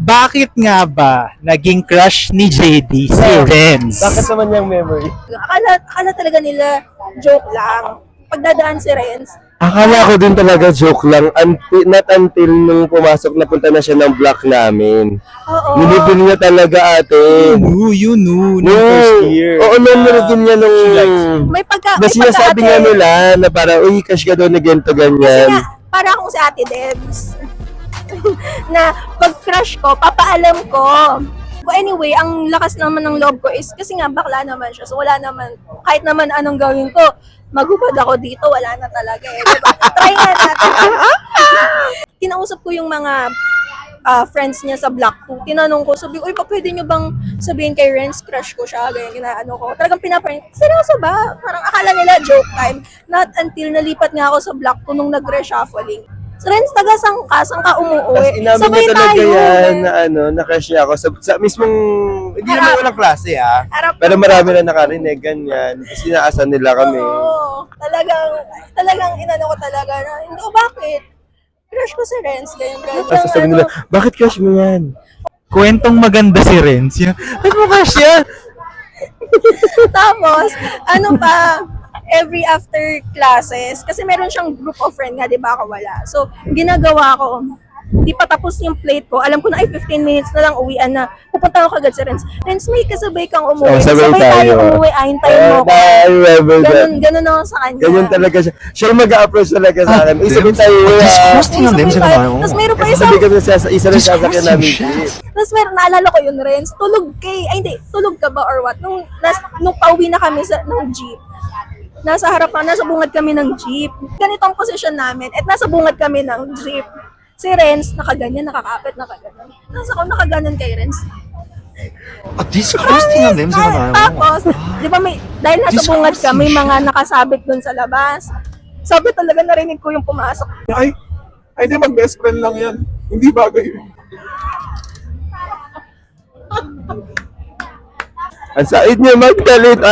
Bakit nga ba naging crush ni JD si Renz? Bakit naman yung memory? Akala talaga nila joke lang. Pagdadaan si Renz, Akala ko din talaga joke lang. Not until nung pumasok na punta na siya ng block namin. oo. Nilibin niya talaga ate. You knew, nung first year. Oo, nilibin niya nung... May Na sinasabi nga nila na para, uy, cash ka daw na ganito, Kasi ganyan. nga, para akong si Ate Debs. Na pag crush ko, papaalam ko. But anyway, ang lakas naman ng loob ko is kasi nga bakla naman siya. So wala naman, kahit naman anong gawin ko, magubad ako dito, wala na talaga eh. Diba? Try nga natin. Kinausap ko yung mga friends niya sa Block 2. Tinanong ko, sabi ko, uy, pwede niyo bang sabihin kay Renz, crush ko siya, ganyan, ginaano ko. Talagang pinaparin, seryoso ba? Parang akala nila joke time. Not until nalipat nga ako sa Block 2 nung nag-reshuffling. So, Renz, saan ka umuwi? Tapos inamin Sabay niya talaga tayo. yan na ano, na-crush niya ako sa mismong, hindi Harap. naman walang klase ha. Harap Pero ng- marami na nakarinig, ganyan. Kasi inaasan nila kami. Oo. Talagang inano ko talaga na, hindi ko bakit? Crush ko si Renz, ganyan. Tapos sabi nila, bakit crush mo yan? Kwentong maganda si Renz. Ba't mo crush yan? Tapos, ano pa, every after classes, kasi meron siyang group of friend nga, di ba ako wala. So, ginagawa ko, di pa tapos yung plate ko, alam ko na ay 15 minutes na lang uwian na, pupunta ako kagad sa Renz. Renz, may kasabay kang umuwi. Oh, sabay Sabay tayo tayo. umuwi, ahintayin mo ko. I remember that. Ganun ako sa kanya. Ganyan talaga siya. Siya yung mag-a-approach talaga sa akin. Isa din tayo. Disgusting ang Renz na naman. Tapos meron pa Sabi isang, kami sa isa rin sasakyan namin. tapos meron, naalala ko yun, Renz, tulog ka ba or what? Nung pauwi na kami ng jeep, nasa harapan, nasa bungad kami ng jeep. Ganito ang posisyon namin, at nasa bungad kami ng jeep. Si Renz, nakaganyan, nakakapit, nakaganyan. Nasa ako nakaganyan kay Renz. Disgusting ang Renz na naman. Tapos, di ba dahil nasa bungad ka, may mga nakasabit dun sa labas. Sabi talaga narinig ko yung pumasok. Ay, di mag-best friend lang yan. Hindi bagay yun. Ang sait niya magdalit